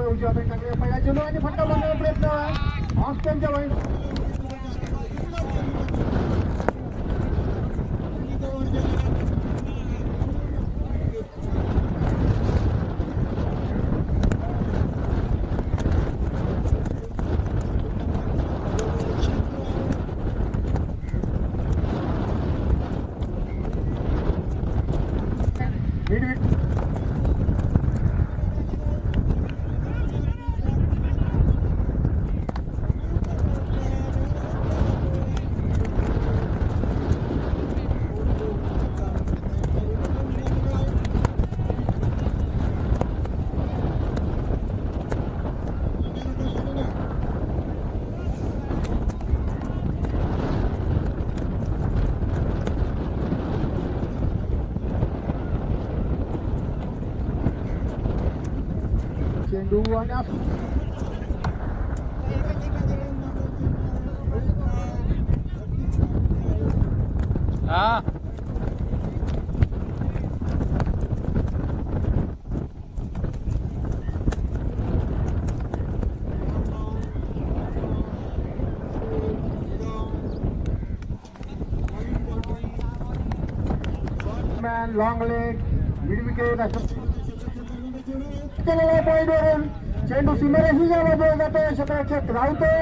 उजव्या टाकले पहिला चेंडू आणि फटका बनवण्याचा प्रयत्न ऑस्ट्रेलियाच्या वाईट चेंडू आणि man long leg mid wicket पॉईंटवरून चेंडू सीमारेषेच्या बाजूला जातो क्षेत्ररक्षक धावते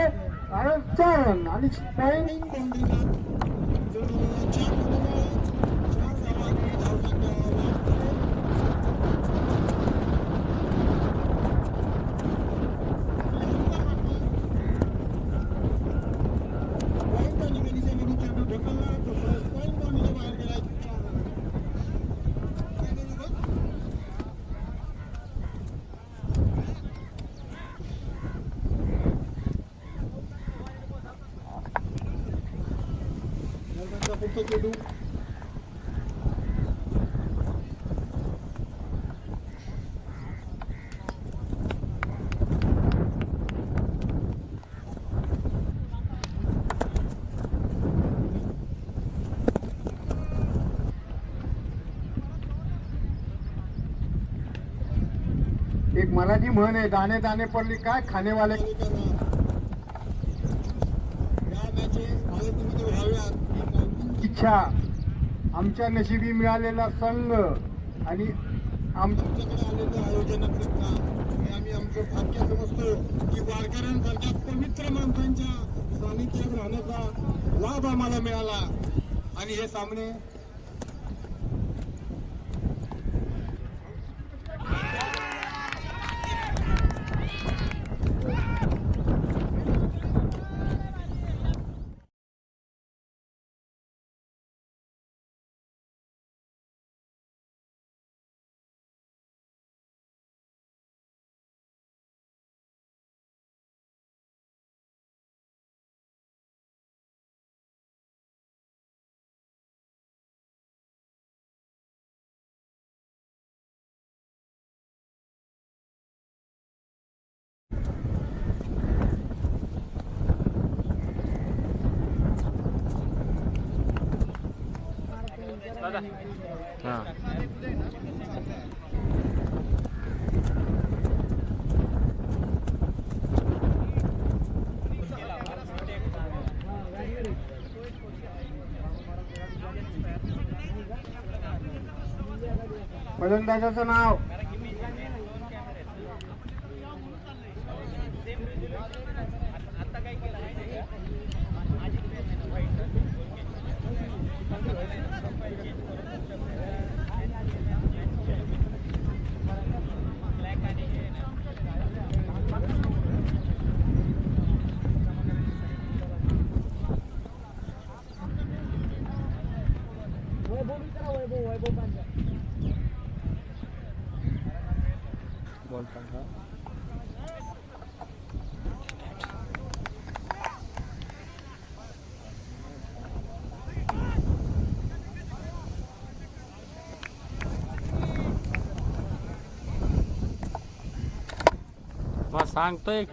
आणि 4 रन आणि पॉईंट चेंडू एक मराठी म्हण आहे दाणे दाणे पडली काय खानेवाले इच्छा आमच्या नशिबी मिळालेला संघ आणि आमच्याकडे आलेलं आयोजन आम्ही आमचं भाग्य समजतो की वारकऱ्यांसारख्या पवित्र माणसांच्या सानिध्यात राहण्याचा लाभ आम्हाला मिळाला आणि हे सामने फलंदाजाचं नाव सांगतोय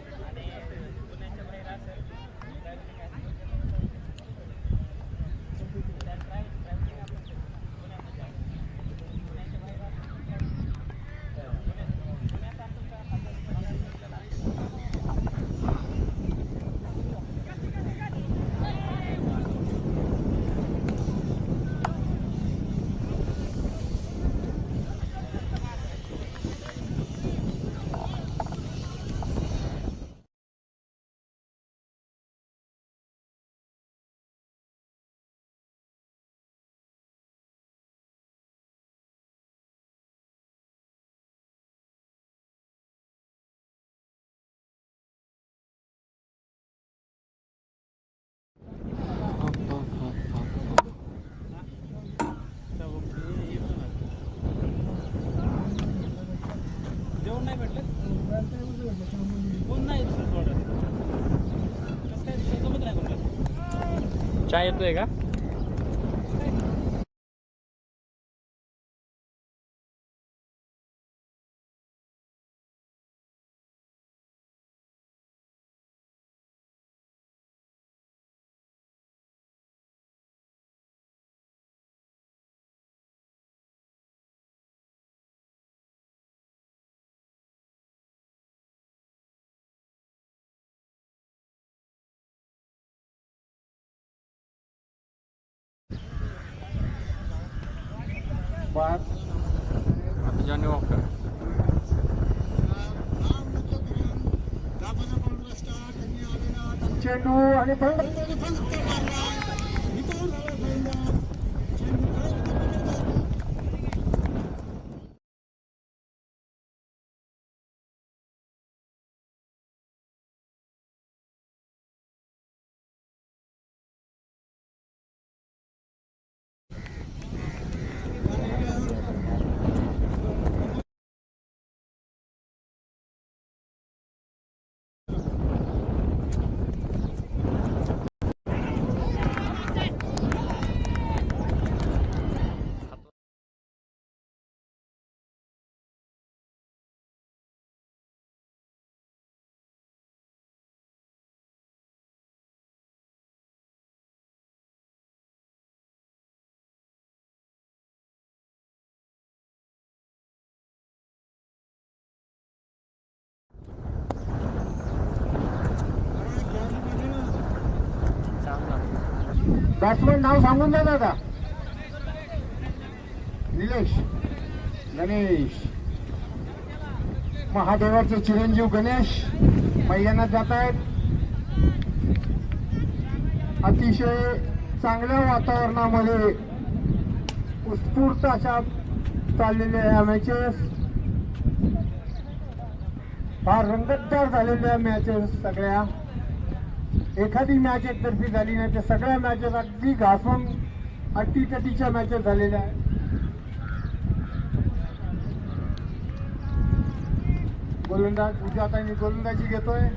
चहा येतोय का? आता जॉनी वॉकर चेंडू आणि बॅट्समन नाव सांगून द्या दादा. निलेश गणेश महादेवाचे चिरंजीव गणेश मैदानात जात आहेत. अतिशय चांगल्या वातावरणामध्ये उत्स्फूर्त अशा चाललेल्या या मॅचेस, फार रंगतदार झालेल्या मॅचेस सगळ्या. एखादी मॅच एकतर्फी झाली नाही, त्या सगळ्या मॅचेस अगदी घासून अटीतटीच्या मॅचेस झालेल्या आहेत. गोलंदाज सुजातांनी गोलंदाजी घेतोय.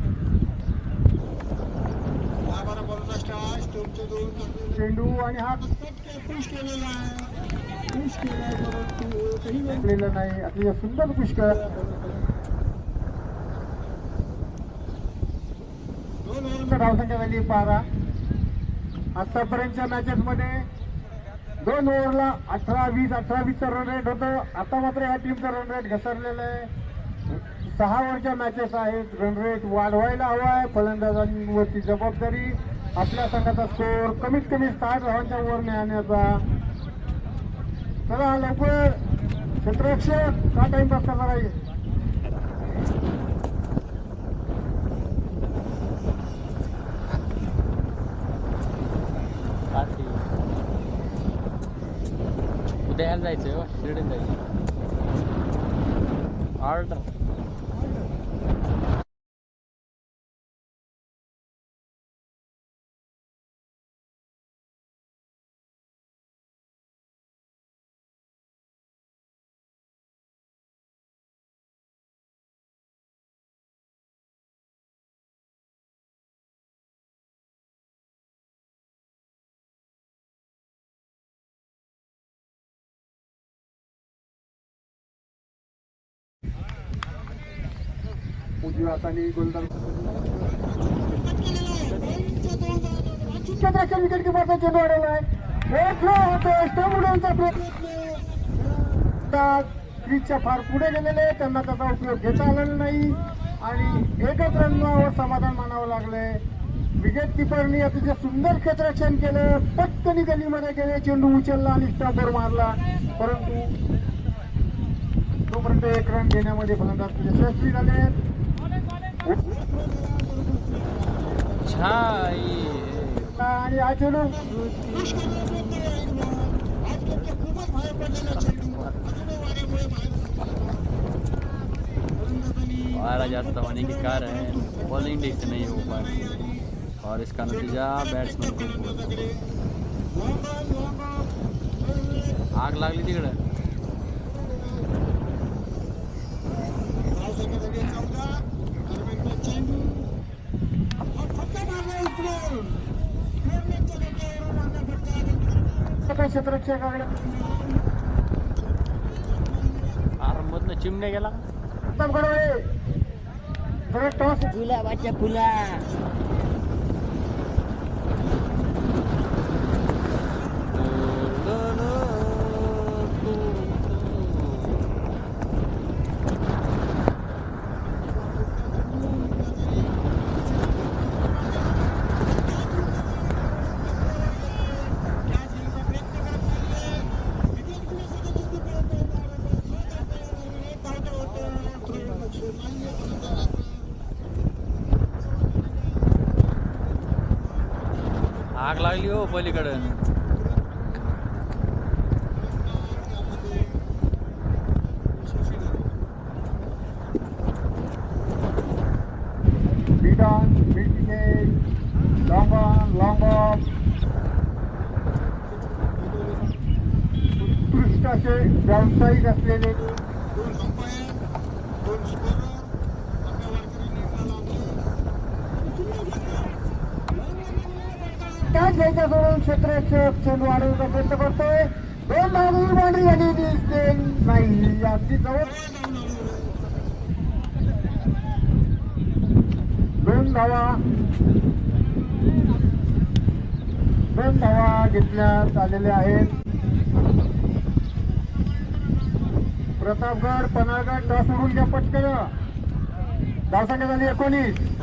चेंडू आणि हा पुश केलेला आहे, पुश केलाय परंतु काही नाही. अतिशय सुंदर पुश केला. धावसंख्या झाली 12. आतापर्यंतच्या मॅचेस मध्ये 2 ओव्हरला 18-20 रन रेट होतं. आता मात्र या टीमचा रन रेट घसरलेला आहे. 6 ओव्हरच्या मॅचेस आहेत. रन रेट वाढवायला हवा आहे. फलंदाजांवरती जबाबदारी आपल्या संघाचा स्कोअर कमीत कमी 60 धावांच्या वर नेण्याचा. चला लवकर क्षेत्ररक्षक का टाइमपास करणार आहे. उद्याला जायचं शिर्डीत जायचं ऑर्डर. उजव्या हाताने गोलंदाज विकेट किपरचा चेंडू आलेला आहे. क्रीजच्या फार पुढे गेलेले, त्यांना त्याचा उपयोग घेता आलेला नाही आणि एकच रनवर समाधान मानावं लागलंय. विकेट किपरनी अतिशय सुंदर क्षेत्ररक्षण केलं. पटकन गलीमध्ये गेले, चेंडू उचलला आणि स्टंपवर मारला, परंतु तोपर्यंत 1 रन घेण्यामध्ये फलंदाज यशस्वी झाले. आणि हा चेंडू वारा जास्त होने के कारण बॉलिंग ठीक से नहीं हो पा रही और इसका नतीजा बैट्समैन को आग लागली तिकडं. बघा क्षेत्ररक्षकाकडे. मधनं चिमण्या गेला उत्तम कडवे जरा टॉस. गुलाबाच्या फुला. आग लागली हो पलीकडं. Beat on, beat wicket, long on, long off. उत्कृष्ट असे व्यावसायिक असलेले त्याच घ्यायच्या सोडून क्षेत्ररक्षक चेंडू वाढवण्याचा प्रयत्न करतोय. दोन धावून बाउंड्री आणि दिसते नाही. अगदी जवळ दोन धावा घेतण्यात आलेल्या आहेत. प्रतापगड पन्हाळगड टॉस उडून घ्या पटकन. धावसंख्या झाली 19.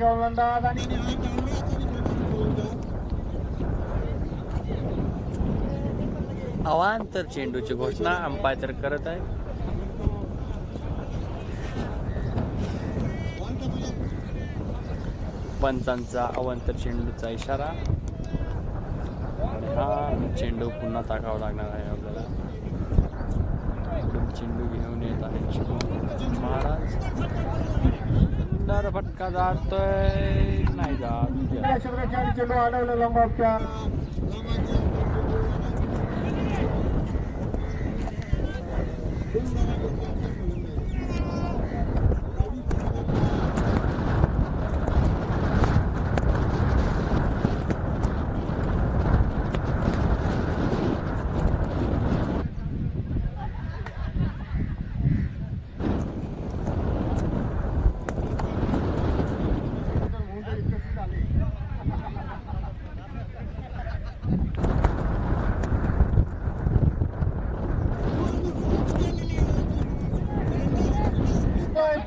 गोलंदाज आणि अवांतर चेंडूची घोषणा अंपायर करत आहे. पंचांचा अवांतर चेंडूचा इशारा. आणि हा चेंडू पुन्हा टाकावा लागणार आहे आपल्याला. चेंडू घेऊन येत आहे शुभम महाराज. सुंदर फटका जातोय नाही जात. चेंडू अडवलं लॉंग ऑफच्या.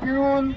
घेऊन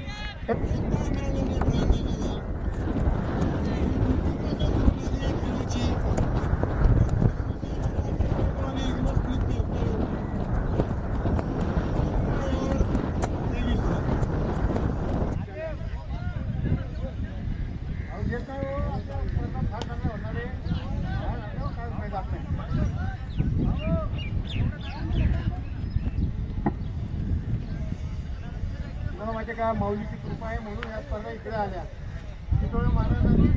माझ्या का माऊलीची कृपा आहे म्हणून या स्पर्धा इकडे आल्या. चितोळे महाराजांनी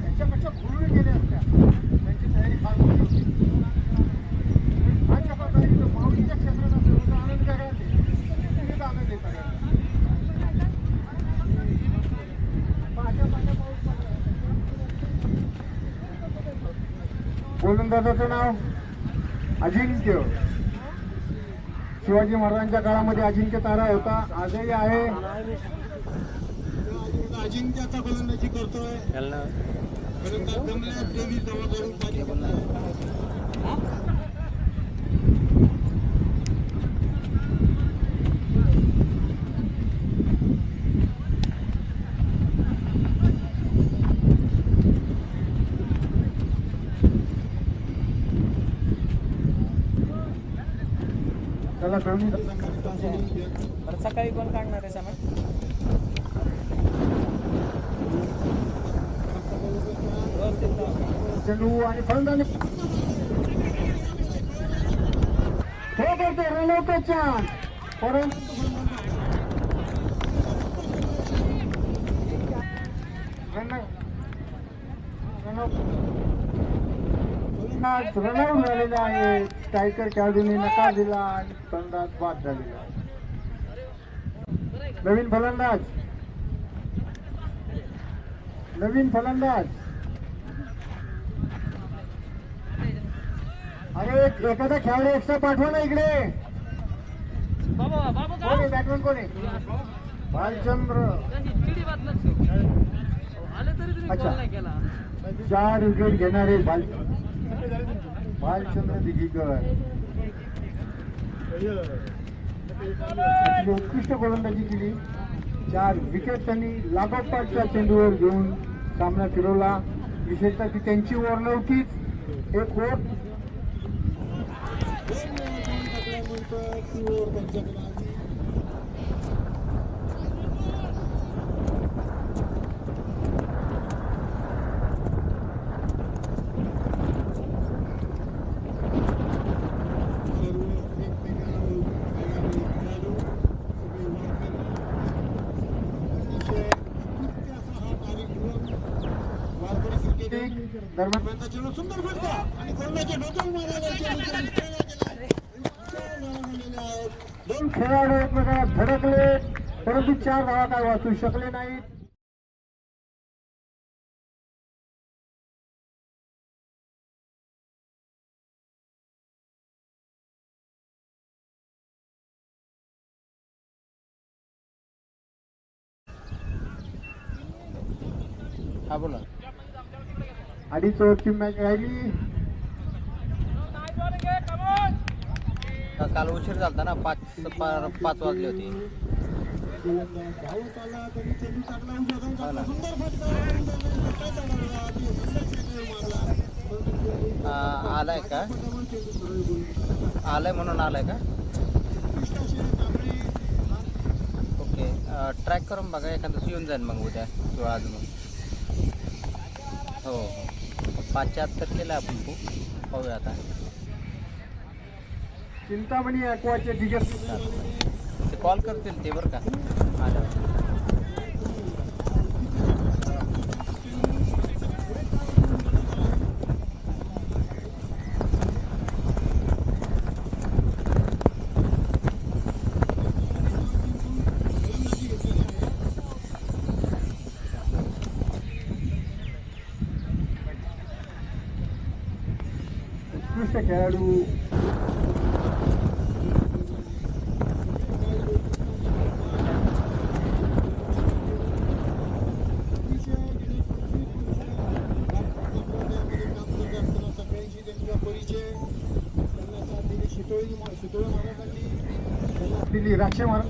त्यांच्यापेक्षा पूर्ण केल्या असत्या. त्यांची तयारी फार मोठी होती. अशा प्रकारे माऊलीच्या क्षेत्रात असं आनंद करायचे आनंद देतात. गोलंदाजाचं नाव अजिंक्य. शिवाजी महाराजांच्या काळामध्ये अजिंक्य तारा होता, आजही आहे. अजिंक्याचा गोलंदाजी करतोय. त्याला सकाळी कोण काढणार आहे सामान? चेंडू आणि फलंदाजी हे करते रनआउटचा चान्स. परंतु रनआउट झालेले आहे. स्ट्रायकर खेळाडूंनी नकार दिला आणि फलंदाज बाद झालेला आहे. नवीन फलंदाज अरे एखादा खेळाडू एक्स्ट्रा पाठवा ना इकडे. कोण आहे बॅटमॅन? कोण आहे? भालचंद्र. अच्छा, 4 विकेट घेणारे भालचंद्र दिघीकर. उत्कृष्ट गोलंदाजी केली. 4 विकेट त्यांनी लागोपाठच्या चेंडूवर घेऊन सामना फिरवला. विशेषतः ती त्यांची ओव्हर नव्हतीच, एक ओव्हर दरम्यान सुंदर फटका आणि गोलंदाजी डोक्यावर मारला. 2 खेळाडू एकमेकांना धडकले, परंतु 4 धावा काय वाचू शकले नाहीत. हा बोला. 2.5 ओव्हरची मॅच राहिली. काल उशीर झालता ना, 5 वाजले होते. आलाय का? आलाय म्हणून आलाय का? ओके, ट्रॅक करून बघा, एखादं येऊन जाईल मग उद्या किंवा आज मग. हो हो, 75 केलं आपण खूप. पाहूया आता. चिंतामणी ॲक्वाचे डिजर ते कॉल करतील ते बरं का आल्यावर. उत्कृष्ट खेळाडू दिली राक्षे मार.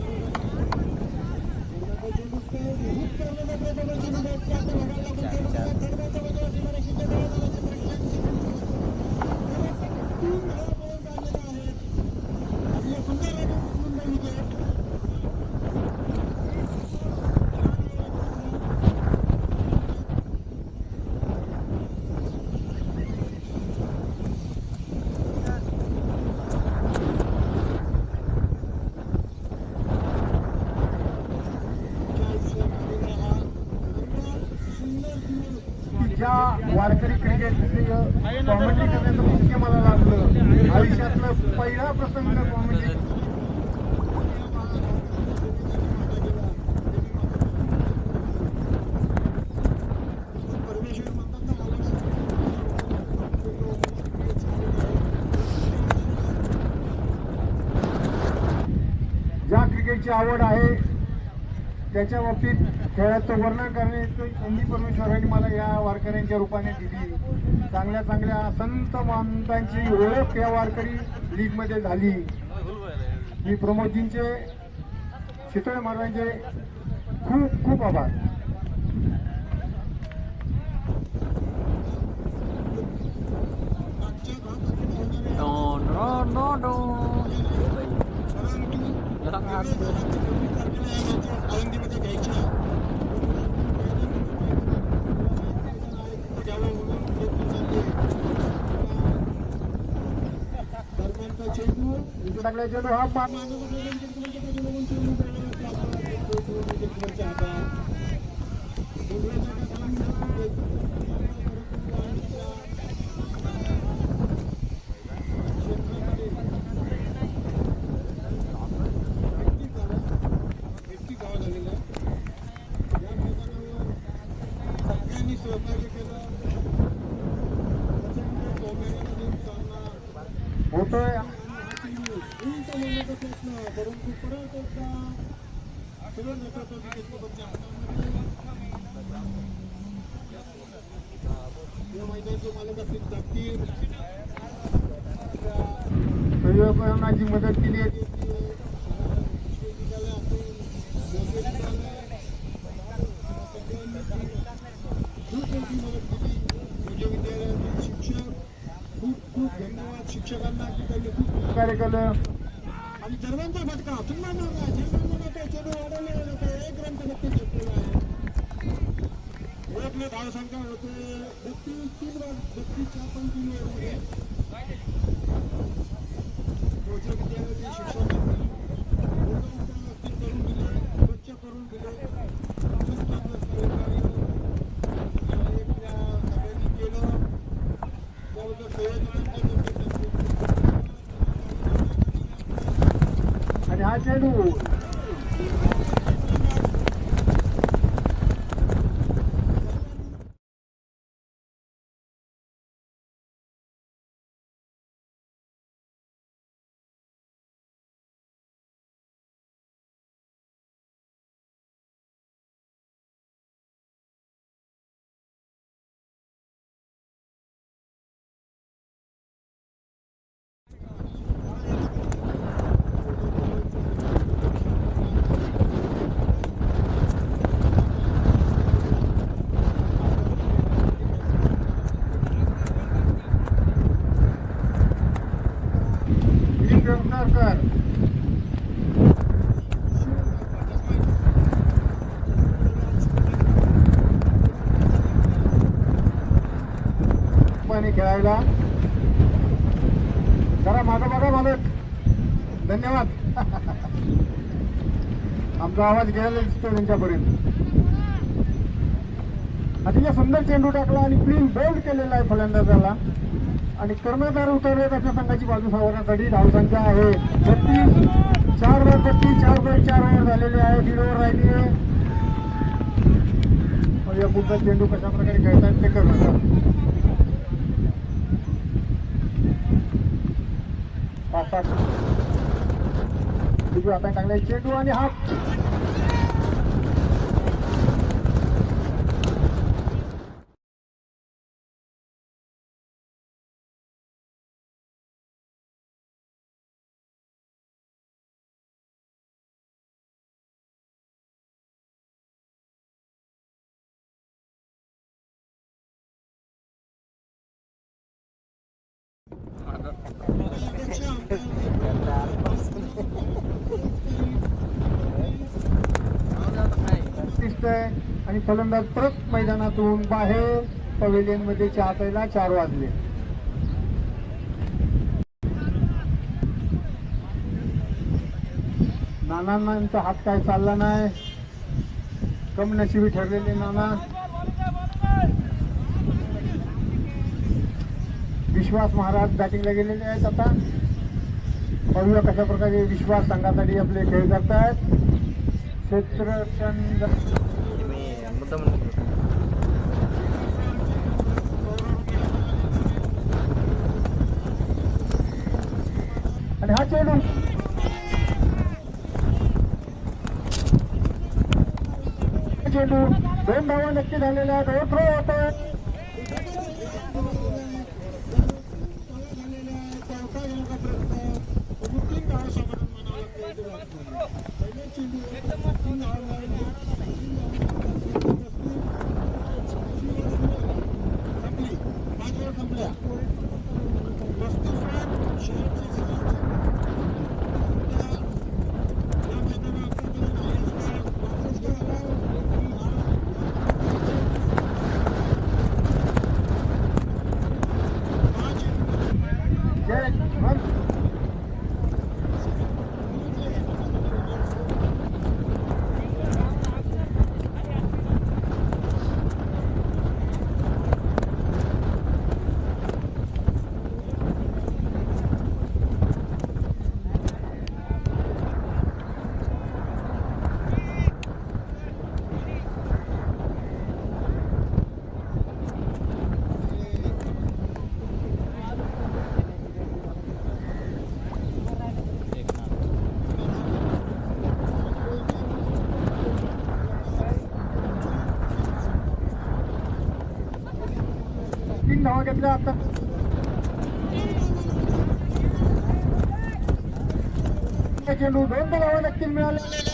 ज्या वारकरी क्रिकेट कॉमेंट्री करण्याचं मुख्य मला लागलं, आयुष्यातलं पहिला प्रसंग कॉमेंट्री. ज्या क्रिकेटची आवड आहे त्याच्या बाबतीत खेळाचं वर्णन करण्याची संधी परमेश्वरांनी मला या वारकऱ्यांच्या रूपाने दिली. चांगल्या चांगल्या संत महंतांची ओळख या वारकरी लीगमध्ये झाली. मी प्रमोदजींचे, शितळे महाराजांचे खूप खूप आभार. टाकला चेंडू हा सगळ्यांनी सहकार्य केलं. होतोय परंतु परत एकदा सगळं नेतृत्वाची या मैदानाचे मालक असतील जागतील पर्यावरणाची मदत केली आहे. विद्यालयातील शिक्षक खूप खूप धन्यवाद शिक्षकांना की त्यांनी खूप कार्य केलं. आणि सर्वांचा फटका पुन्हा चेंडू वाढवले एक रन नक्की घेतलेला आहे. ओळखले धावसंख्या होते 32-4-3 ओव्हरमध्ये विद्यालयातील शिक्षकांनी करून दिले, स्वच्छ करून दिले. आणि हा चेंडू सरकार पाणी खेळायला जरा मागं बघा मालक. धन्यवाद. आमचा आवाज घ्यायला दिसतो त्यांच्यापर्यंत. अतिशय सुंदर चेंडू टाकला आणि क्लीन बोल्ड केलेला आहे फलंदाजाला. आणि कर्णधार उतरले त्याच्या संघाची बाजू सावरण्यासाठी. धावसंख्या आहे 32, 4 ओव्हर झालेले आहे. 1.5 ओव्हर राहिली आहे. या पुढचा चेंडू कशा प्रकारे खेळतात ते कर्णधार. आता टाकलाय चेंडू आणि हा दिसतंय. आणि फलंदाज परत मैदानातून बाहेर. पवेलियन मध्ये चहा प्यायला 4 वाजले. नानांचा हात काय चालला नाही. कम नशिबी ठरलेले नाना. विश्वास महाराज बॅटिंगला गेलेले आहेत. आता पाहूया कशा प्रकारे विश्वास संघासाठी आपले खेळ करतायत. क्षेत्रचंद आणि हा चेंडू चेंडू 2 धावा नक्की झालेल्या आहेत. ओव्हरथ्रो होतोय. धावा घेतल्या आता. चेंडू 2 धावा नक्की मिळाले.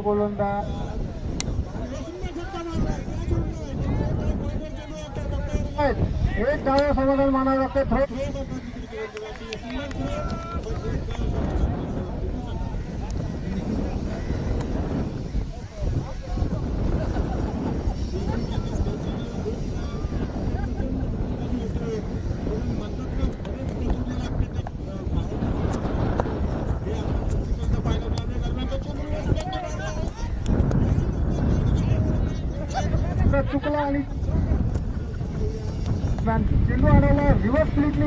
गोलंदाज एक डाव्या समाधान मानावं लागते. थ्रो चुकला आणि चेंडू आणायला रिव्हर्स फ्लिकनी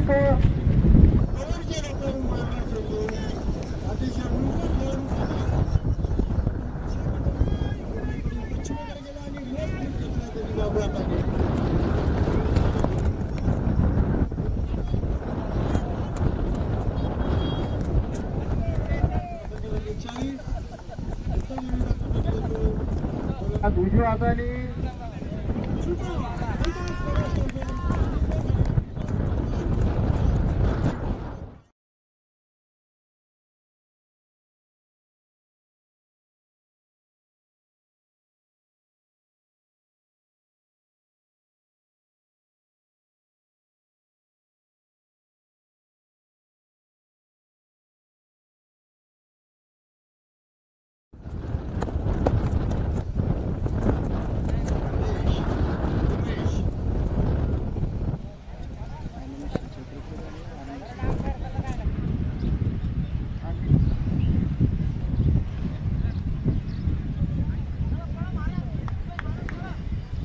उजव्या हाताने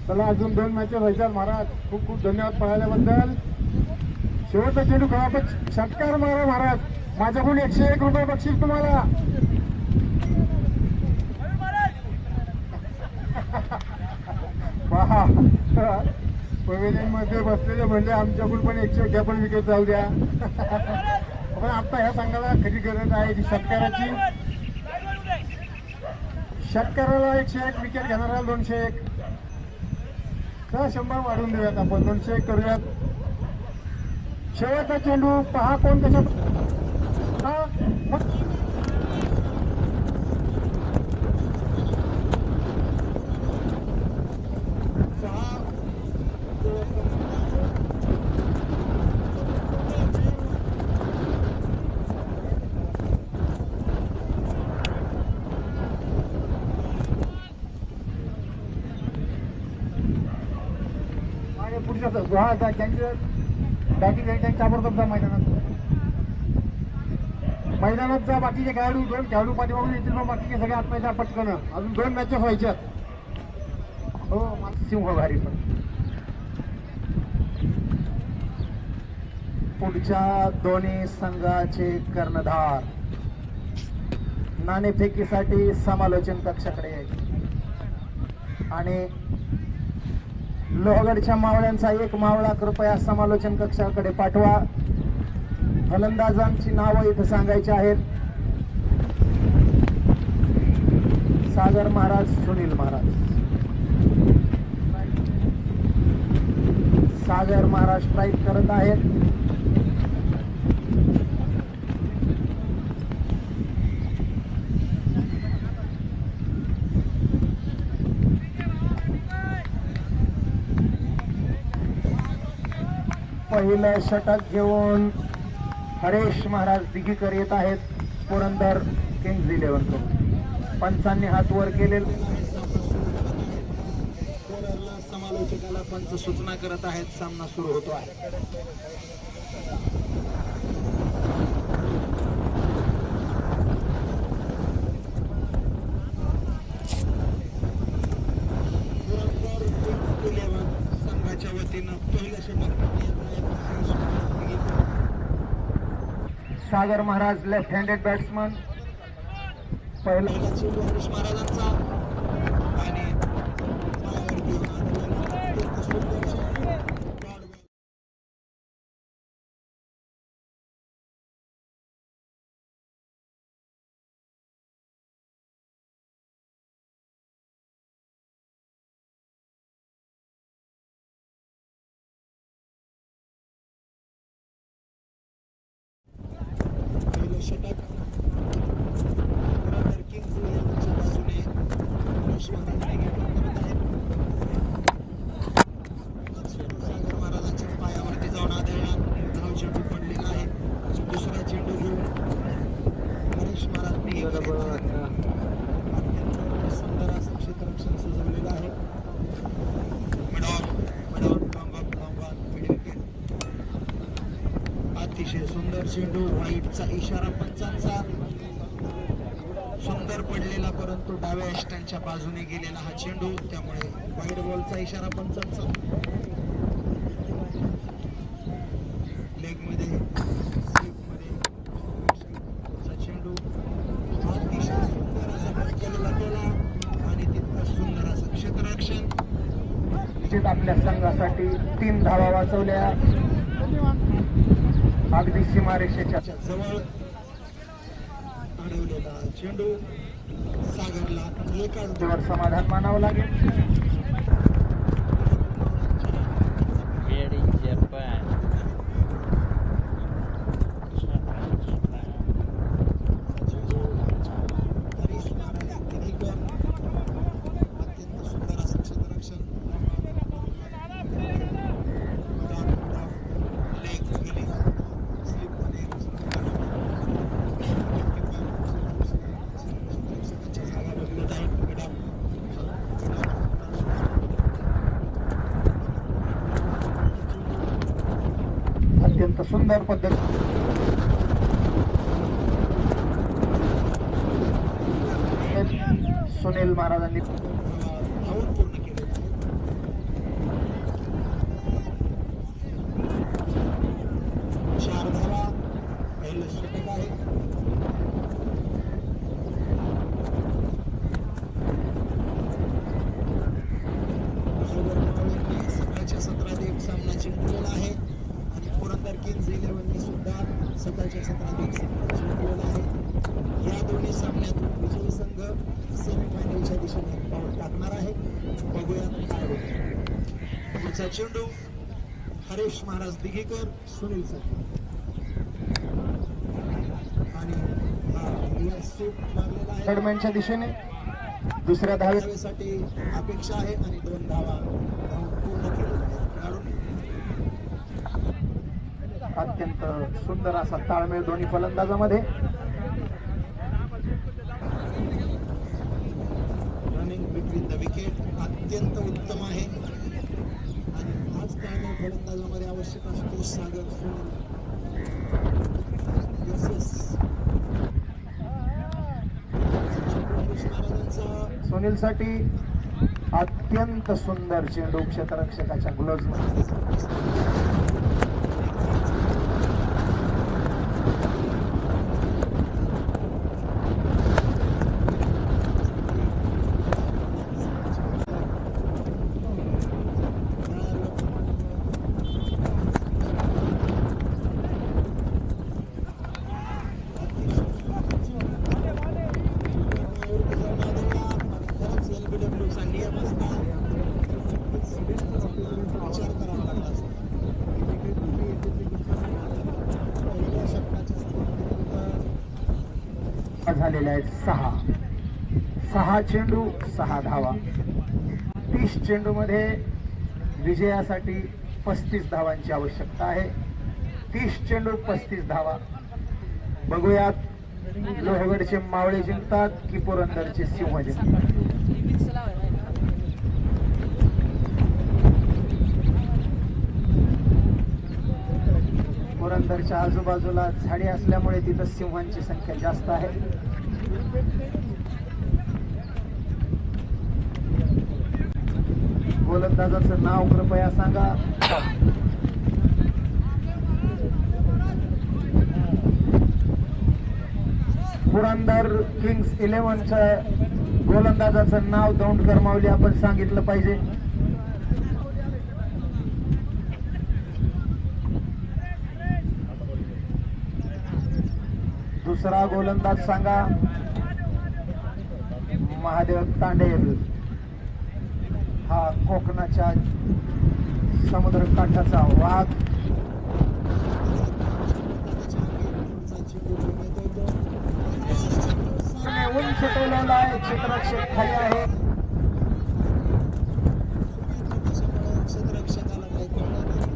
चला अजून 2 मॅचेस व्हायच्यात महाराज. खूप खूप धन्यवाद पळाल्याबद्दल. शेवटचा चेंडू खेळा पण षटकार मारा महाराज. माझ्याकडून 101 रुपये बक्षीस तुम्हाला. पहा पवेलियन मध्ये बसलेले म्हणजे आमच्याकडून पण 101 घ्या पण विकेट जाऊ द्या. पण आता ह्या संघाला खरी गरज आहे ती षटकाराची. षटकाराला 101 विकेट घेणारा 201. 100 वाढवून देऊयात आपण. 201 करूयात. शेवटचा चेंडू पहा कोण त्याच्यात. पुढच्या त्यांचे बॅटिंग त्यांच्या ताबडतोब जा मैदानात जा. बाकीचे खेळाडू 2 खेळाडू पाठीमागून येतील. मग बाकीचे सगळे आत्महत्या पटकन. अजून 2 मॅचेस व्हायच्यात. हो सिंह भारी. पण पुढच्या दोन्ही संघाचे कर्णधार नाणेफेकीसाठी समालोचन कक्षाकडे यायचे आणि लोहगडच्या मावळ्यांचा 1 मावळा कृपया समालोचन कक्षाकडे पाठवा. फलंदाजांची नावं इथं सांगायची आहेत. सागर महाराज, सुनील महाराज. सागर महाराज स्ट्राईक करत आहेत. पहिलं षटक घेऊन हरेश महाराज दिघीकर येत आहेत. पुरंदर किंग्ज 11 कडून पंचांनी हात वर केलेले. प्रत्येकाला पंच सूचना करत आहेत. सामना सुरू होतो आहे. संघाच्या वतीनं पहिलं षटक सागर महाराज लेफ्ट हँडेड बॅट्समन. पहिला चेंडू हरीश महाराजांचा आणि पायावर घेऊन आलेला अत्यंत सुंदर षटक. Dot ball. पहिलं षटक पुरंदर किंग्ज इलेव्हनच्या बाजूने हरीश महाराज निगेटिव्ह करत आहेत. सागर महाराजांच्या पायावरती जाऊन आदळला. धाव चेंडू पडलेला आहे. दुसरा चेंडू घेऊन हरीश महाराज निगेटिव्ह करत आहेत. अत्यंत सुंदर असं क्षेत्ररक्षण सजवलेलं आहे. अतिशय सुंदर चेंडू. व्हाईटचा इशारा पंचांचा. सुंदर पडलेला परंतु डाव्या स्टँडच्या बाजूने गेलेला हा चेंडू, त्यामुळे व्हाईट बॉलचा इशारा पंचांचा. लेगमध्ये स्लिपमध्ये चेंडू. अतिशय सुंदर असा कट केलेला टोला आणि तितकं सुंदर असं क्षेत्ररक्षण. आपल्या संघासाठी 3 धावा वाचवल्या. अगदी सीमारेषेच्या जवळ अडवलेला चेंडू सागरला एकाच वर समाधान मानावं लागेल. Made in Japan. Harish Maharaj दिघेकर. अत्यंत सुंदर असं क्षेत्ररक्षण. लेग गेली स्लिपमध्ये जागा बदलत आहे. अत्यंत सुंदर पद्धत. सुनील महाराजांनी धावून पूर्ण केलेलं आहे. 4 धावा. पहिलं षटक आहे. सतराच्या 17 एक सामना जिंकलेला आहे आणि पुरंदर किंग्ज इलेव्हनने सुद्धा 17च्या 17 एक सामना जिंकलेला आहे. या दोन्ही सामन्यातून विजयी संघ सेमीफायनलच्या दिशेने पाऊल टाकणार आहे. बघूया काय होतं. पुढचा चेंडू हरीश महाराज दिघेकर. सुनील सर आणि हा सूट मारलेला आहे. कडमॅनच्या दिशेने दुसऱ्या धावेत धावेसाठी अपेक्षा आहे आणि 2 धावा धावून पूर्ण केलेल्या आहेत. खेळाडूंनी अत्यंत सुंदर असा ताळमेळ दोन्ही फलंदाजामध्ये. रनिंग बिटवीन द विकेट अत्यंत उत्तम आहे आणि हाच ताळमेळ फलंदाजामध्ये आवश्यक असतो. सागर सुनील Yes, yes. हरीश महाराजांचा सुनीलसाठी अत्यंत सुंदर चेंडू क्षेत्ररक्षकाच्या ग्लोव्ज मध्ये. झालेल्या आहेत 6 चेंडू 6 धावा. 30 चेंडू मध्ये विजयासाठी 35 धावांची आवश्यकता आहे. 30 चेंडू 35 धावा. बघूयात लोहगडचे मावळे जिंकतात की पुरंदरचे सिंह जिंकतात. पुरंदरच्या आजूबाजूला झाडी असल्यामुळे तिथं सिंहांची संख्या जास्त आहे. गोलंदाजाचं नाव कृपया सांगा. पुरंदर किंग्स 11चं गोलंदाजाचं नाव दौंडकर माऊली आपण सांगितलं पाहिजे. दुसरा गोलंदाज सांगा. महादेव तांडेल, हा कोकणाच्या समुद्र काठाचा वाघ. उंच टोलवला आहे, क्षेत्ररक्षक खाली आहे. क्षेत्ररक्षकाला काही कळलं नाही.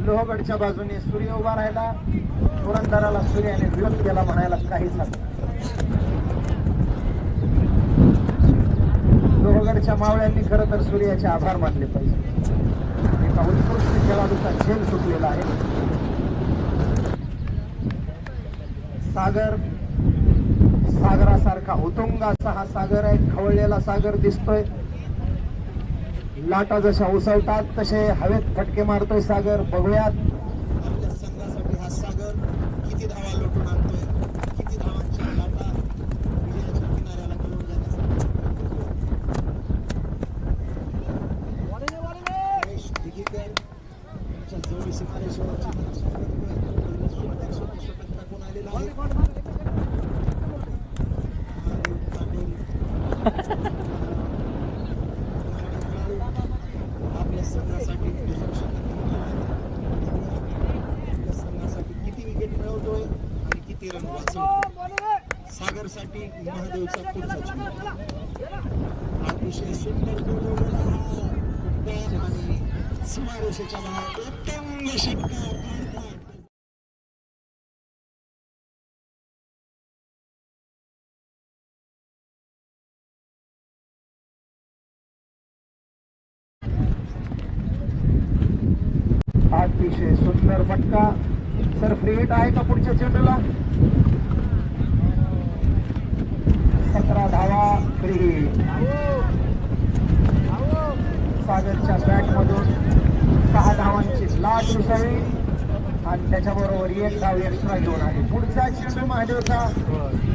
लोहगडच्या बाजूने सूर्य उभा राहिला. पुरंदराला सूर्याने विरोध केला म्हणायला काहीच हरकत नाही. लोहगडच्या मावळ्यांनी खरं तर सूर्याचे आभार मानले पाहिजे. एका उत्कृष्ट खेळाडूचा झेल सुटलेला आहे. सागर, सागरासारखा उतुंग असा हा सागर आहे. खवळलेला सागर दिसतोय. लाटा जशा उसळतात तसे हवेत फटके मारतोय सागर. बघूयात आपल्या संघासाठी हा सागर किती धावा लोटून आणतोय, किती धावांच्या लाटा विजयाच्या किनाऱ्याला घेऊन जाण्यासाठी. महेश दिघीकर यांच्या जोडी सिमारेश्वराची सुंदर षटक टाकून आलेला आहे. आपल्या संघासाठी संघासाठी किती विकेट मिळवतोय आणि किती रन वाचवतोय. सागरसाठी महादेवचा पुढचा चेंडू. अतिशय सुंदर गोलवलेला हा आणि सीमारेषेच्या बाहेर उत्तम षटकार. अतिशय सुंदर फटका. सर फ्री हिट आहे का पुढच्या चेंडूला? 17 धावा फ्री हिट. सागरच्या बॅट मधून 6 धावांची लाट उसळली आणि त्याच्याबरोबर 1 धाव एक्स्ट्रा घेऊन आली. पुढचा चेंडू महादेवचा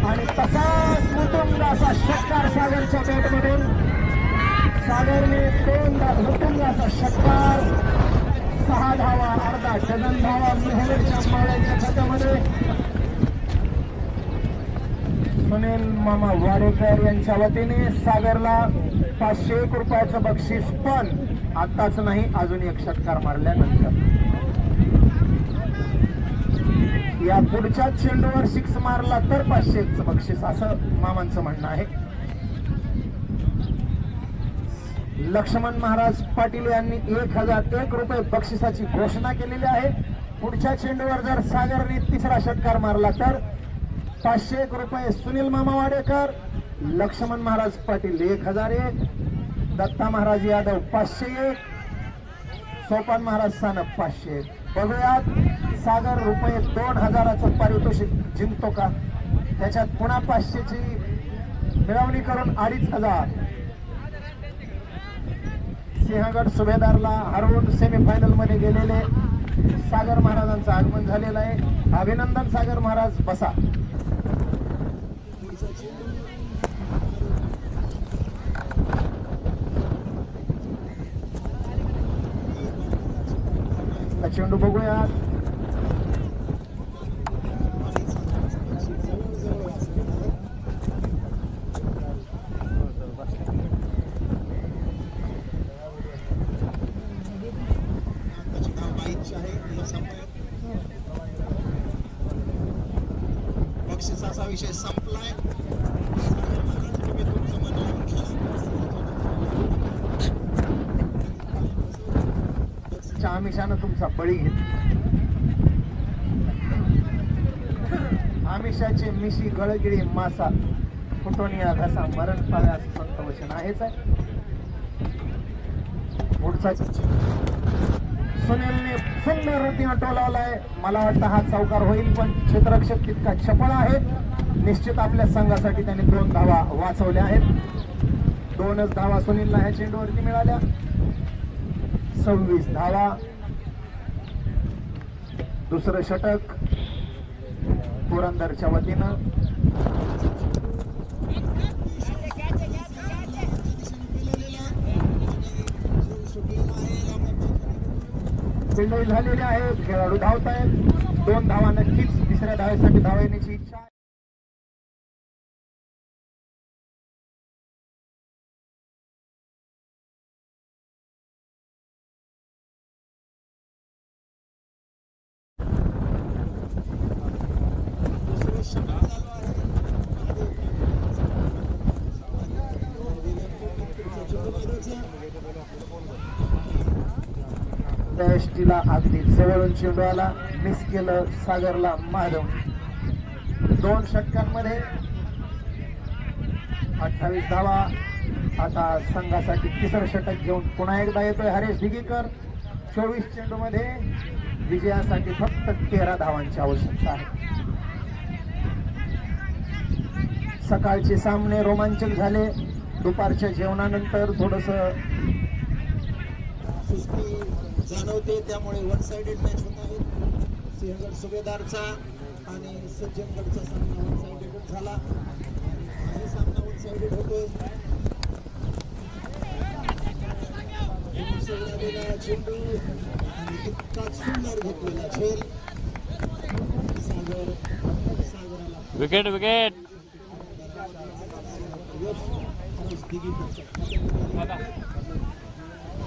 आणि तसाच मुतुंग असा षटकार सागरच्या बॅट मधून. सागरने 2 मुतुंग असा षटकार. 6 धावा, अर्धा डझन धावा मोहनच्या मावळ्यांच्या खात्यामध्ये. सुनील मामा वाडेकर यांच्या वतीने सागरला 501 रुपयाचं बक्षीस, पण आताच नाही, अजून एक षटकार मारल्यानंतर. या पुढच्या चेंडूवर 6 मारला तर 501चं बक्षीस, असं मामांचं म्हणणं आहे. लक्ष्मण महाराज पाटील यांनी 1001 रुपये बक्षिसाची घोषणा केलेली आहे. पुढच्या चेंडूवर जर सागरने 3रा षटकार मारला तर 501 रुपये सुनील मामा वाडेकर, लक्ष्मण महाराज पाटील 1001, दत्ता महाराज यादव 501, सोपान महाराज सानप 501. बघूयात सागर रुपये 2000चं पारितोषिक जिंकतो का. त्याच्यात पुन्हा 500ची मिळवणी करून 2500. सिंहगड सुभेदारला हरवून सेमीफायनल मध्ये गेलेले सागर महाराजांचं आगमन झालेलं आहे. अभिनंदन सागर महाराज, बसा. चेंडू बघूयात. बक्षिसाचा विषय संपलाय. तुम्ही तुमचं मन लावून खेळा. तुमच्या आमिषानं तुमचा बळी घेतला. आमिषाचे मिशी गळगिळी मासा फुटोनिया घसा मरण पाव्या असं संत वचन आहेच आहे. पुढचा सुनीलने सुंदर रीतीने टोलावलाय. मला वाटतं हा चौकार होईल, पण क्षेत्ररक्षक तितका चपळ आहे. निश्चित आपल्या संघासाठी त्याने 2 धावा वाचवल्या आहेत. 2च धावा सुनीलला ह्या चेंडूवरती मिळाल्या. 26 धावा. दुसरं षटक पुरंदरच्या वतीनं. चेंडू झालेले आहेत. खेळाडू धावत आहेत. 2 धावा नक्कीच. तिसऱ्या धावेसाठी धाव येण्याची इच्छा आहे. ला अगदी जवळून चेंडू आला. मिस केलं सागरला महादम. 2 षटकांमध्ये 28 धावा. आता संघासाठी तिसरं षटक घेऊन पुन्हा एकदा येतोय हरेश दिगीकर. 24 चेंडू मध्ये विजयासाठी फक्त 13 धावांची आवश्यकता आहे. सकाळचे सामने रोमांचक झाले. दुपारच्या जेवणानंतर थोडस सुस्ती जाणवते, त्यामुळे 1 साइडेड मॅच होत आहे. सिंहगड सुभेदारचा आणि सज्जनगडचा सामना 1 साइडेड झाला. हा सामना 1 साइडेड होतोय. चेंडू आणि इतका सुंदर घेतलेला झेल. सागराला विकेट विकेट.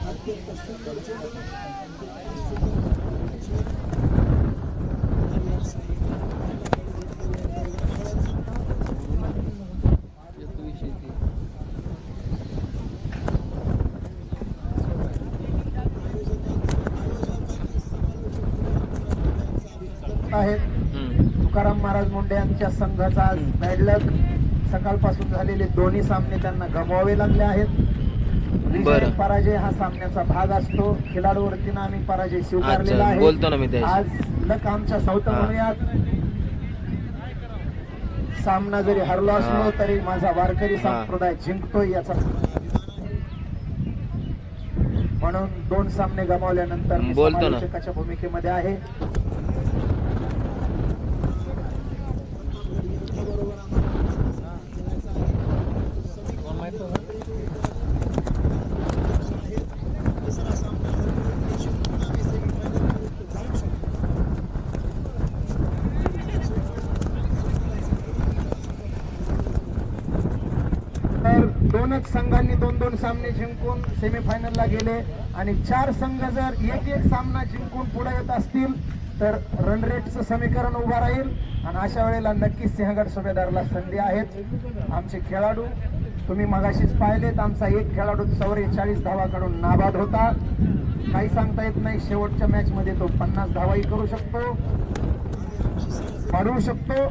अत्यंत सुंदर चेंडू. आहेत तुकाराम महाराज मुंडे यांच्या संघाचा आज बॅडलक. सकाळपासून झालेले दोन्ही सामने त्यांना गमवावे लागले आहेत. विजय पराजय हा सामन्याचा भाग असतो. खेळाडूवरतीनं आम्ही पराजय स्वीकारलेला आहे. बोलतो ना मी आज लक आमच्या साऊथ म्हणूयात. सामना जरी हरलो असलो तरी माझा वारकरी संप्रदाय जिंकतोय याचा म्हणून 2 सामने गमावल्यानंतर समालोचकाच्या भूमिकेमध्ये आहे. दोनच संघांनी 2-2 सामने जिंकून सेमीफायनलला गेले आणि 4 संघ जर 1-1 सामना जिंकून पुढे येत असतील तर रन रेटचं समीकरण उभं राहील आणि अशा वेळेला नक्कीच सिंहगड सुभेदारला संधी आहेत. आमचे खेळाडू तुम्ही मगाशीच पाहिलेत. आमचा एक खेळाडू 44 धावा काढून नाबाद होता. काही सांगता येत नाही. शेवटच्या मॅच मध्ये तो 50 धावाही करू शकतो, वाढवू शकतो.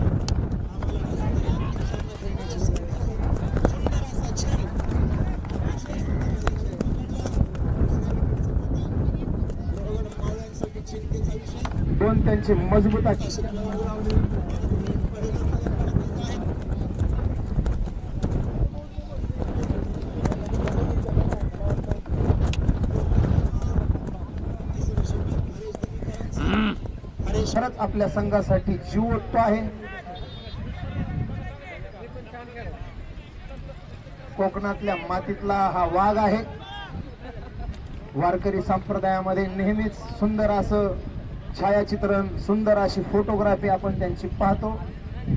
दोन त्यांचे मजबूत खरंच आपल्या संघासाठी जीव ओततो आहे. कोकणातल्या मातीतला हा वाघ आहे. वारकरी संप्रदायामध्ये नेहमीच सुंदर असं छायाचित्रण, सुंदर अशी फोटोग्राफी आपण त्यांची पाहतो.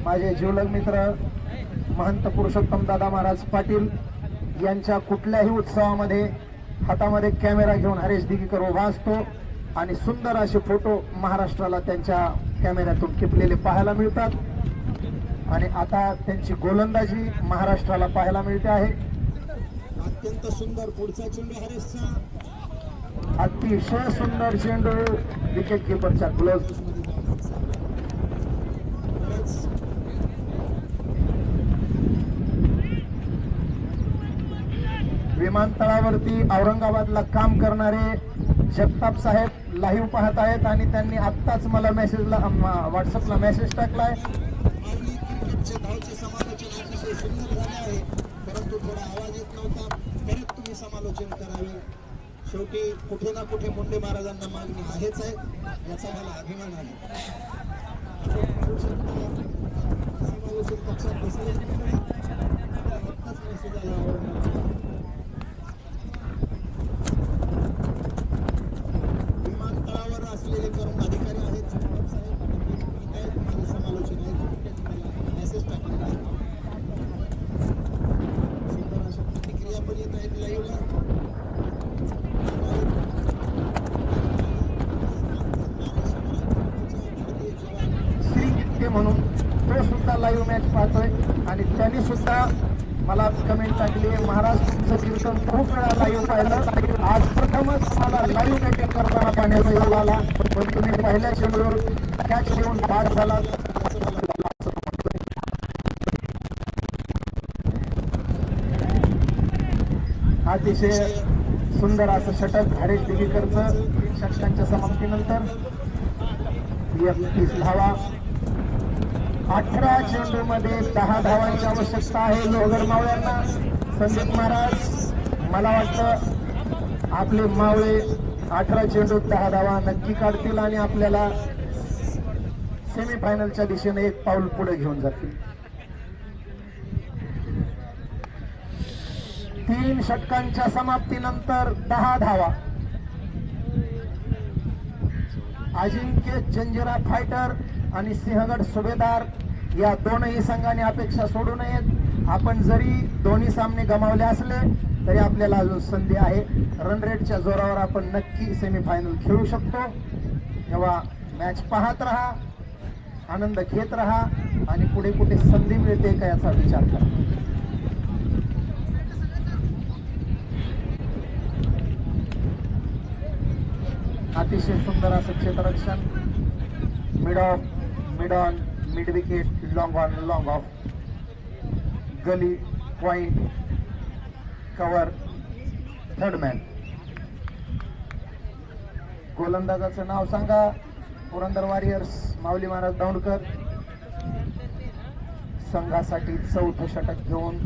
माझे जीवलग मित्र महंत पुरुषोत्तम दादा महाराज पाटील यांच्या कुठल्याही उत्सवामध्ये हातामध्ये कॅमेरा घेऊन हरेश दिगीकर उभा असतो आणि सुंदर असे फोटो महाराष्ट्राला त्यांच्या कॅमेऱ्यातून टिपलेले पाहायला मिळतात. आणि आता त्यांची गोलंदाजी महाराष्ट्राला पाहायला मिळते आहे. अत्यंत सुंदर पुढचा चेंडू हरेशचा. अतिशय सुंदर चेंडू विकेट किपरच्या क्लोज. विमानतळावरती औरंगाबादला काम करणारे जगताप साहेब लाईव्ह पाहत आहेत आणि त्यांनी आत्ताच मला मेसेजला व्हॉट्सअपला मेसेज टाकलाय. माऊली क्रिकेटचे धावचे समालोचन अतिशय सुंदर झाले आहे, परंतु थोडा आवाज येत नव्हता. परत तुम्ही समालोचन करावे. शेवटी कुठे ना कुठे मुंडे महाराजांना मागणी आहेच आहे, याचा मला अभिमान आहे. आपण पाहू शकता, समालोचन कक्षात बसले आत्ताच मेसेज आला औरंगाबाद. विमानतळावर असलेले करून अधिकारी आहेत जगताप साहेब, माझे समालोचन आहे, मेसेज टाकलेला आहे. सुंदर अशा प्रतिक्रिया पण येत आहेत लाईव्हला. श्री जिंके म्हणून तो सुद्धा लाईव्ह मॅच पाहतोय आणि त्यांनी सुद्धा मला कमेंट टाकली आहे, महाराज तुमचं कीर्तन खूप वेळा लाईव्ह पाहिलं, आज प्रथमच मला लाईव्ह बॅटिंग करताना पाहण्याचा योग आला, पण तुम्ही पहिल्या चेंडूवर कॅच घेऊन बाद झाला. अतिशय सुंदर असं षटक हरेश दिगीकरचं 3 षटकांच्या समाप्तीनंतर. 31 धावा, 18 चेंडूमध्ये 10 धावांची आवश्यकता आहे लोहगड मावळ्यांना. संदीप महाराज, मला वाटतं आपले मावळे 18 चेंडूत 10 धावा नक्की काढतील आणि आपल्याला सेमीफायनलच्या दिशेने एक पाऊल पुढे घेऊन जातील. 3 षटकांच्या समाप्तीनंतर 10 धावा. अजिंक्य जंजिरा फायटर आणि सिंहगड सुभेदार या दोनही संघांनी अपेक्षा सोडू नयेत. आपण जरी दोन्ही सामने गमावले असले तरी आपल्याला अजून संधी आहे. रन रेटच्या जोरावर आपण नक्की सेमीफायनल खेळू शकतो. तेव्हा मॅच पाहत राहा, आनंद घेत राहा आणि पुढे कुठे संधी मिळते का याचा विचार करा. अतिशय सुंदर असं क्षेत्ररक्षण. Mid off, mid on, mid wicket, long on, long off, gully, point, cover, third man. गोलंदाजाचं नाव सांगा. पुरंदर वॉरियर्स माऊली महाराज दौंडकर संघासाठी 4थं षटक घेऊन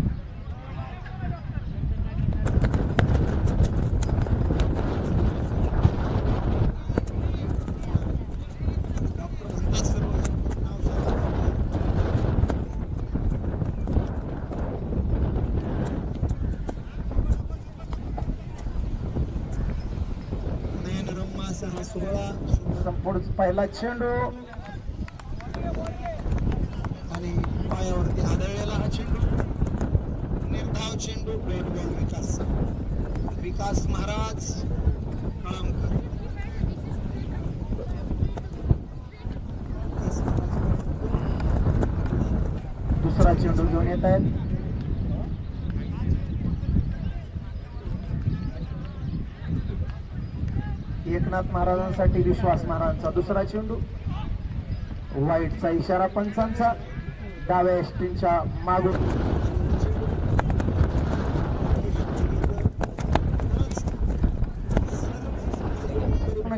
हा सोहळा संपूर्ण पहिला चेंडू आणि पायावरती आदळलेला हा चेंडू. निर्धाव चेंडू, बॅट बॉल विकास. विकास महाराज कळमकर. दुसरा चेंडू घेऊन येत आहेत. एकनाथ महाराजांसाठी विश्वास महाराजांचा दुसरा चेंडू. वाईटचा इशारा पंचांचा. डाव्या एसटीच्या मागून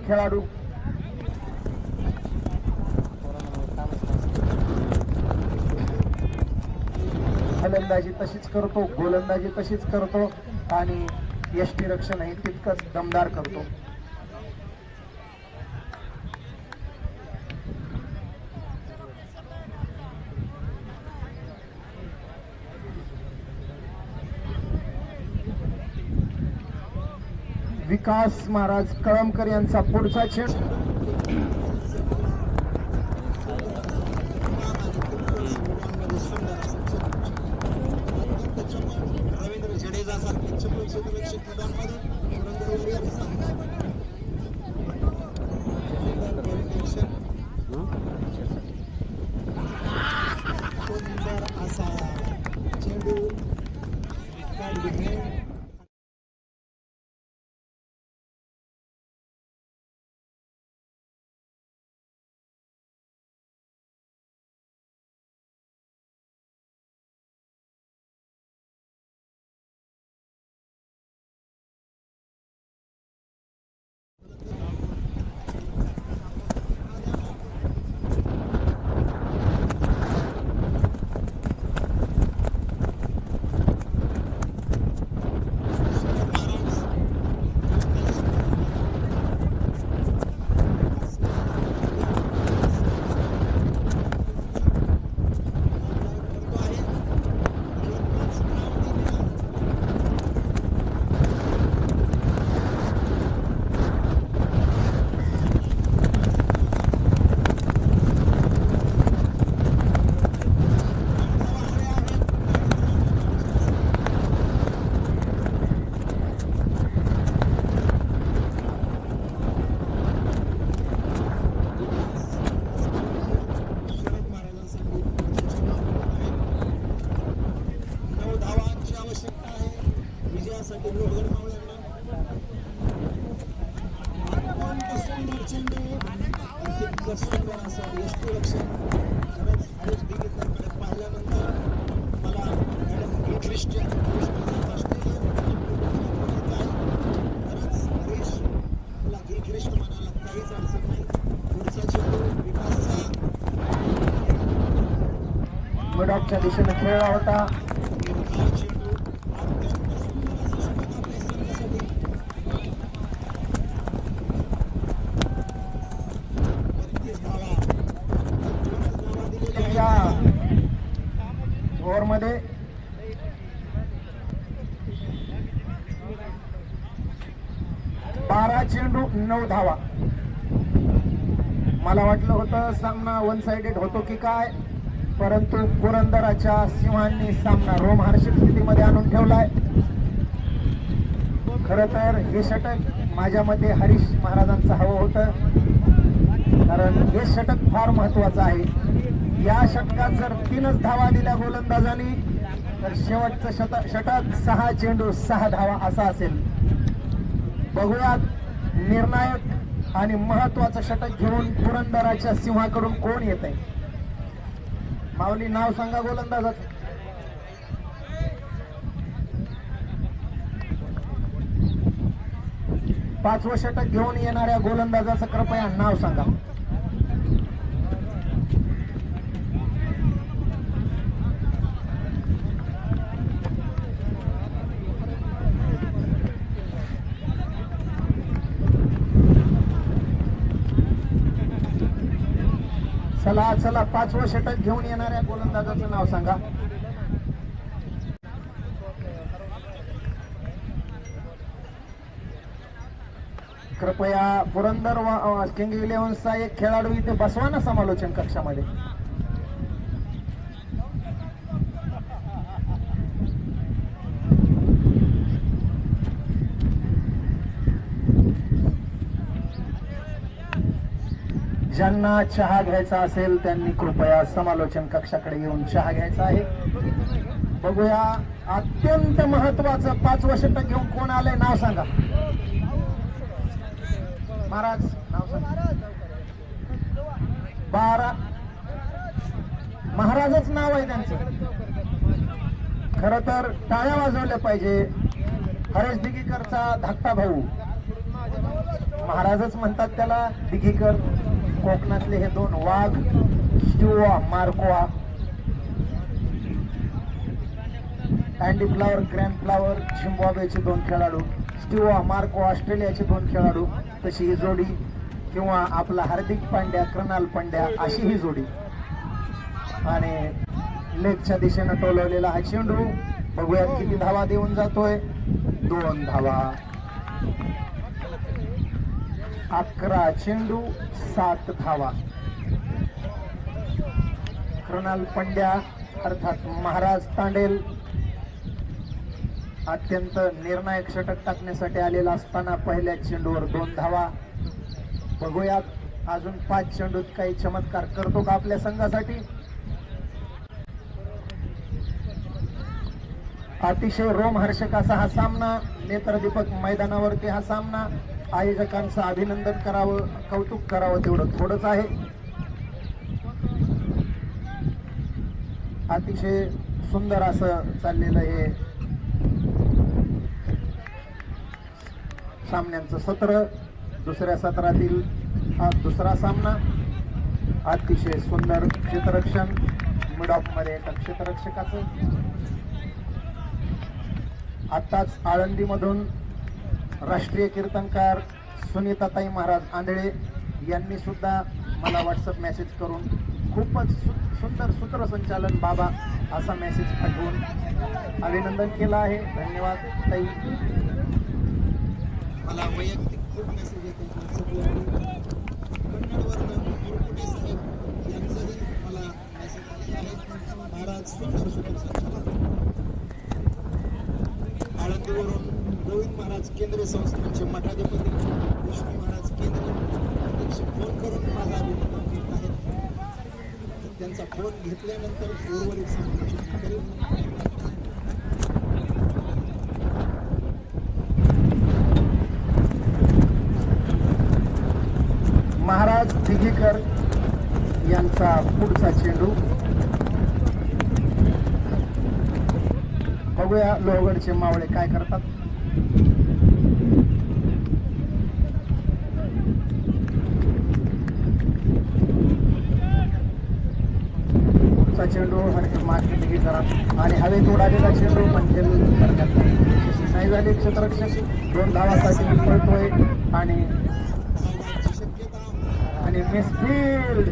खेळाडू फलंदाजी तशीच करतो, गोलंदाजी तशीच करतो आणि यष्टीरक्षणही तितकंच दमदार करतो. विकास महाराज कळमकर यांचा पुढचा चेंडू. रवींद्र जडेजा सारखे चपल क्षेत्ररक्षक मैदानमध्ये इतकं सुंदर असं यष्टीरक्षण खरंच हरीश दिगीकरकडे पाहिल्यानंतर मला मॅडम ही दृष्ट्या ऑस्ट्रेलियन खरंच हरीश तुला गिलख्रिस्ट म्हणायला काहीच अडचण नाही. पुढचा चेंडू विकासचा मिडऑफच्या दिशेने खेळला होता. निर्धार चेंडू अत्यंत सुंदर असं षटक आपल्या संघासाठी. 32 धावा. दोनच धावा दिलेल्या आहेत. ओव्हरमध्ये 12 चेंडू 9 धावा. मला वाटलं होतं सामना वन साइडेड होतो की काय, परंतु पुरंदराच्या सिंहांनी सामना रोमहर्षक स्थितीमध्ये आणून ठेवलाय. खर तर हे षटक माझ्या मते हरीश महाराजांचं हवं होतं, कारण हे षटक फार महत्वाचं आहे. या षटकात जर 3च धावा दिल्या गोलंदाजांनी तर शेवटचं षटक 6 चेंडू 6 धावा असा असेल. बघूयात निर्णायक आणि महत्वाचं षटक घेऊन पुरंदराच्या सिंहाकडून कोण येत आहे. माऊली नाव सांगा गोलंदाजाचं. पाचवं षटक घेऊन येणाऱ्या गोलंदाजाचं कृपया नाव सांगा. चला चला, पाचवं षटक घेऊन येणाऱ्या गोलंदाजाचं नाव सांगा. कृपया पुरंदर किंग 11चा एक खेळाडू इथे बसवा ना समालोचन कक्षामध्ये. ज्यांना चहा घ्यायचा असेल त्यांनी कृपया समालोचन कक्षाकडे येऊन चहा घ्यायचा आहे. बघूया अत्यंत महत्वाचं 5वं षटक घेऊन कोण आलंय, नाव सांगा. महाराज नाव सांगा. 12 महाराजच नाव आहे त्यांचं. खर तर टाळ्या वाजवल्या पाहिजे. हरेश दिघीकरचा धाकटा भाऊ, महाराजच म्हणतात त्याला, दिघीकर. कोकणातले हे 2 वाघ, स्टुआ मार्कोआ, अँडी फ्लावर, ग्रँड फ्लावर, झिम्बाब्वेचे 2 खेळाडू, स्टुआ मार्को ऑस्ट्रेलियाचे 2 खेळाडू. तशी ही जोडी, किंवा आपला हार्दिक पांड्या, कृणाल पांड्या, अशी ही जोडी. आणि लेगच्या दिशेनं टोलवलेला हा चेंडू. बघूयात किती धावा देऊन जातोय. 2 धावा. 11 चेंडू 7 धावा. कृणाल पंड्या अर्थात महाराज तांडेल अत्यंत निर्णायक षटक टाकण्यासाठी आलेला असताना पहिल्या चेंडूवर 2 धावा. बघूयात अजून 5 चेंडूत काही चमत्कार करतो का आपल्या संघासाठी. अतिशय रोमहर्षक असा हा सामना. नेत्रदीपक मैदानावरती हा सामना. आयोजकांचं अभिनंदन करावं, कौतुक करावं तेवढं थोडंच आहे. अतिशय सुंदर असं चाललेलं हे सामन्यांचं सत्र. दुसऱ्या सत्रातील हा दुसरा सामना. अतिशय सुंदर क्षेत्ररक्षण मिड ऑफ मध्ये एका क्षेत्ररक्षकाचं. आताच आळंदीमधून राष्ट्रीय कीर्तनकार सुनीताताई महाराज आंधळे यांनी सुद्धा मला व्हॉट्सअप मेसेज करून खूपच सुंदर सूत्रसंचालन बाबा असा मेसेज पाठवून अभिनंदन केलं आहे. धन्यवाद ताई. मला वैयक्तिक खूप मेसेज येते. कन्नडवरनं मुरकुटे साहेब यांचंही मला मेसेज आले आहेत. महाराज सुंदर सूत्रसंचालन. आळंदीवरून गोविंद महाराज केंद्रीय संस्थांचे मठाधिपती, विष्णू महाराज केंद्रीय अध्यक्ष फोन करून माझा अभिनंदन करत आहेत. त्यांचा फोन घेतल्यानंतर उर्वरित संभाषण करेल. महाराज दिघीकर यांचा पुढचा चेंडू. बघूया लोहगडचे मावळे काय करतात. पुढचा चेंडू मार्केट ही करा आणि हवेत उडालेला चेंडू म्हणजे करण्यात यशस्वी नाही झाले. क्षेत्ररक्षक 2 धावासाठी पळतोय आणि मिसफील्ड.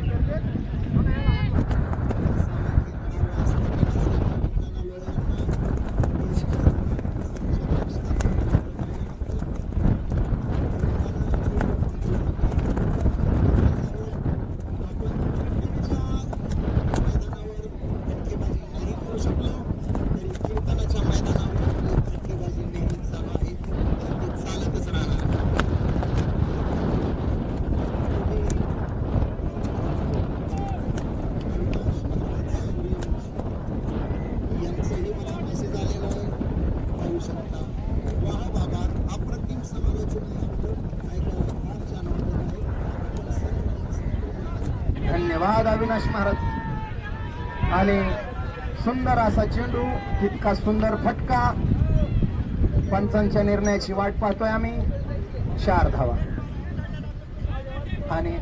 धन्यवाद अविनाश महाराज. आणि सुंदर असा चेंडू, इतका सुंदर फटका. पंचांच्या निर्णयाची वाट पाहतोय आम्ही. 4 धावा आणि